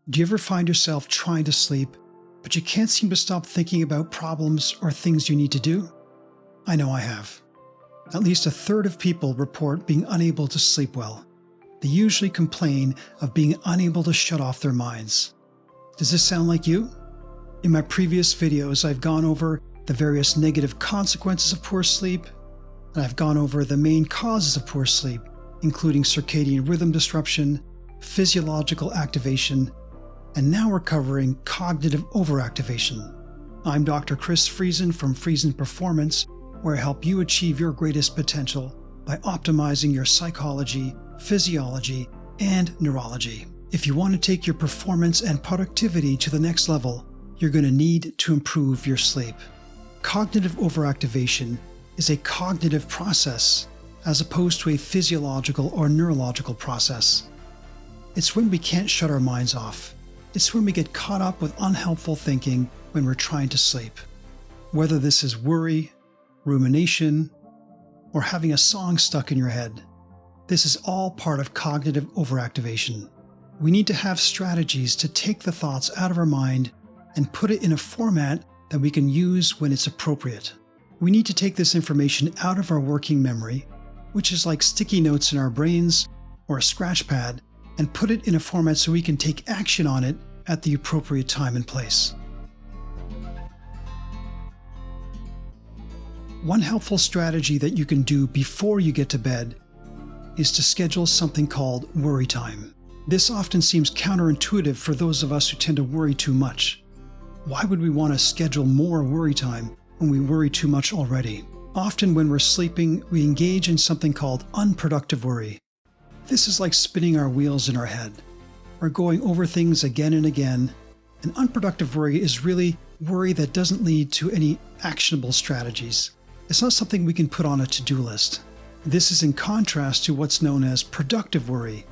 Do you ever find yourself trying to sleep, but you can't seem to stop thinking about problems or things you need to do? I know I have. At least a third of people report being unable to sleep well. They usually complain of being unable to shut off their minds. Does this sound like you? In my previous videos, I've gone over the various negative consequences of poor sleep, and I've gone over the main causes of poor sleep, including circadian rhythm disruption, physiological activation, and now we're covering cognitive overactivation. I'm Dr. Friesen from Friesen Performance, where I help you achieve your greatest potential by optimizing your psychology, physiology, and neurology. If you want to take your performance and productivity to the next level, you're going to need to improve your sleep. Cognitive overactivation is a cognitive process as opposed to a physiological or neurological process. It's when we can't shut our minds off. It's when we get caught up with unhelpful thinking when we're trying to sleep. Whether this is worry, rumination, or having a song stuck in your head, this is all part of cognitive overactivation. We need to have strategies to take the thoughts out of our mind and put it in a format that we can use when it's appropriate. We need to take this information out of our working memory, which is like sticky notes in our brains or a scratch pad, and put it in a format so we can take action on it at the appropriate time and place. One helpful strategy that you can do before you get to bed is to schedule something called worry time. This often seems counterintuitive for those of us who tend to worry too much. Why would we want to schedule more worry time when we worry too much already? Often when we're sleeping, we engage in something called unproductive worry. This is like spinning our wheels in our head, or going over things again and again. And unproductive worry is really worry that doesn't lead to any actionable strategies. It's not something we can put on a to-do list. This is in contrast to what's known as productive worry.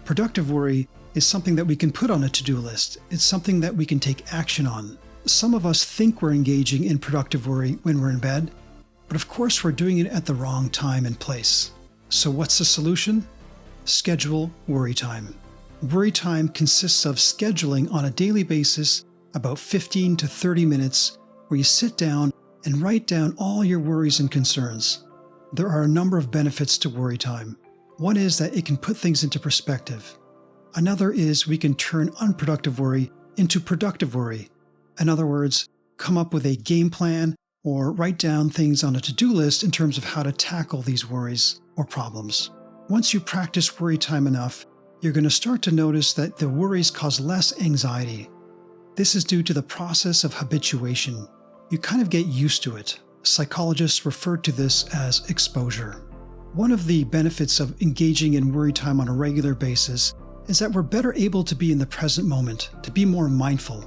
Productive worry is something that we can put on a to-do list. It's something that we can take action on. Some of us think we're engaging in productive worry when we're in bed, but of course we're doing it at the wrong time and place. So what's the solution? Schedule worry time. Worry time consists of scheduling on a daily basis about 15 to 30 minutes where you sit down and write down all your worries and concerns. There are a number of benefits to worry time. One is that it can put things into perspective. Another is we can turn unproductive worry into productive worry. In other words, come up with a game plan or write down things on a to-do list in terms of how to tackle these worries or problems. Once you practice worry time enough, you're going to start to notice that the worries cause less anxiety. This is due to the process of habituation. You kind of get used to it. Psychologists refer to this as exposure. One of the benefits of engaging in worry time on a regular basis is that we're better able to be in the present moment, to be more mindful.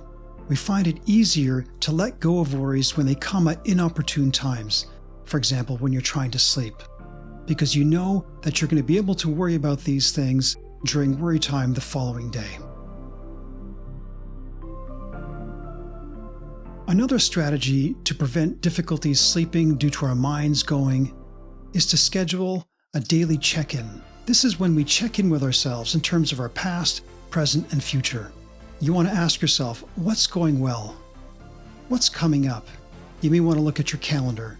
We find it easier to let go of worries when they come at inopportune times, for example, when you're trying to sleep, because you know that you're going to be able to worry about these things during worry time the following day. Another strategy to prevent difficulties sleeping due to our minds going is to schedule a daily check-in. This is when we check in with ourselves in terms of our past, present, and future. You want to ask yourself, what's going well? What's coming up? You may want to look at your calendar.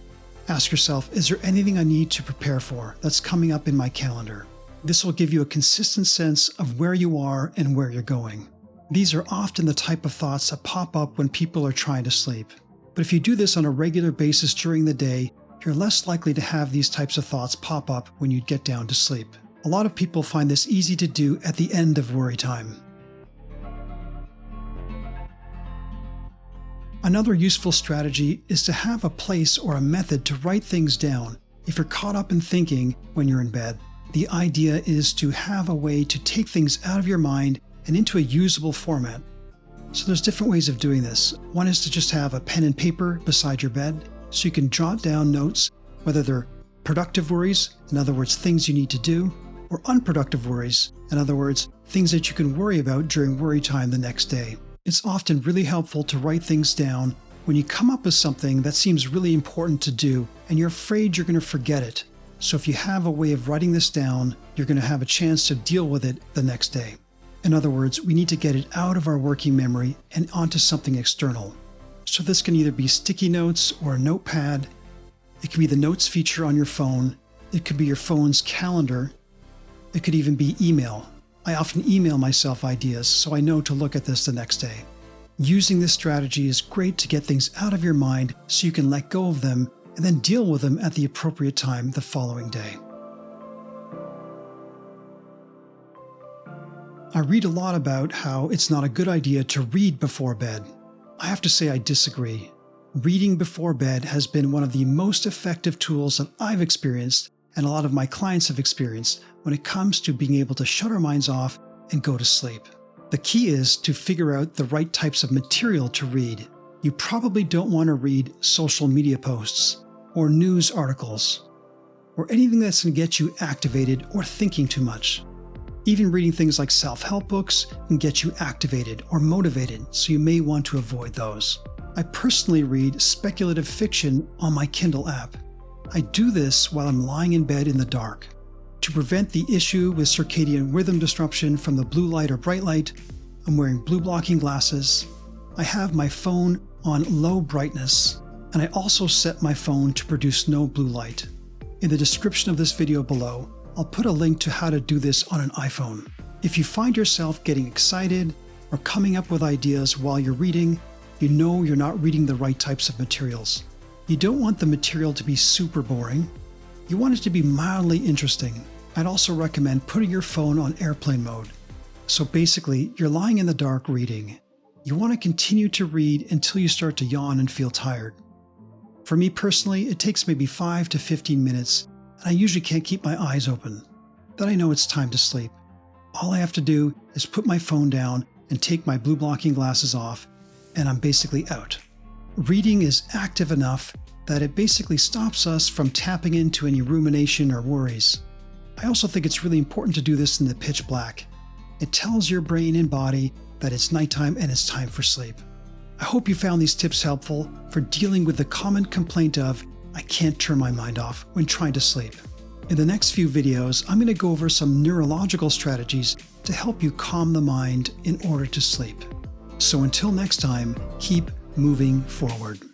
Ask yourself, is there anything I need to prepare for that's coming up in my calendar? This will give you a consistent sense of where you are and where you're going. These are often the type of thoughts that pop up when people are trying to sleep. But if you do this on a regular basis during the day, you're less likely to have these types of thoughts pop up when you get down to sleep. A lot of people find this easy to do at the end of worry time. Another useful strategy is to have a place or a method to write things down if you're caught up in thinking when you're in bed. The idea is to have a way to take things out of your mind and into a usable format. So there's different ways of doing this. One is to just have a pen and paper beside your bed so you can jot down notes, whether they're productive worries, in other words, things you need to do, or unproductive worries, in other words, things that you can worry about during worry time the next day. It's often really helpful to write things down when you come up with something that seems really important to do and you're afraid you're going to forget it. So if you have a way of writing this down, you're going to have a chance to deal with it the next day. In other words, we need to get it out of our working memory and onto something external. So this can either be sticky notes or a notepad. It can be the notes feature on your phone. It could be your phone's calendar. It could even be email. I often email myself ideas, so I know to look at this the next day. Using this strategy is great to get things out of your mind so you can let go of them and then deal with them at the appropriate time the following day. I read a lot about how it's not a good idea to read before bed. I have to say I disagree. Reading before bed has been one of the most effective tools that I've experienced and a lot of my clients have experienced when it comes to being able to shut our minds off and go to sleep. The key is to figure out the right types of material to read. You probably don't want to read social media posts or news articles or anything that's going to get you activated or thinking too much. Even reading things like self-help books can get you activated or motivated, so you may want to avoid those. I personally read speculative fiction on my Kindle app. I do this while I'm lying in bed in the dark. To prevent the issue with circadian rhythm disruption from the blue light or bright light, I'm wearing blue blocking glasses. I have my phone on low brightness, and I also set my phone to produce no blue light. In the description of this video below, I'll put a link to how to do this on an iPhone. If you find yourself getting excited or coming up with ideas while you're reading, you know you're not reading the right types of materials. You don't want the material to be super boring. You want it to be mildly interesting. I'd also recommend putting your phone on airplane mode. So basically, you're lying in the dark reading. You want to continue to read until you start to yawn and feel tired. For me personally, it takes maybe 5 to 15 minutes, and I usually can't keep my eyes open. Then I know it's time to sleep. All I have to do is put my phone down and take my blue blocking glasses off, and I'm basically out. Reading is active enough that it basically stops us from tapping into any rumination or worries. I also think it's really important to do this in the pitch black. It tells your brain and body that it's nighttime and it's time for sleep. I hope you found these tips helpful for dealing with the common complaint of, I can't turn my mind off when trying to sleep. In the next few videos, I'm going to go over some neurological strategies to help you calm the mind in order to sleep. So until next time, keep moving forward.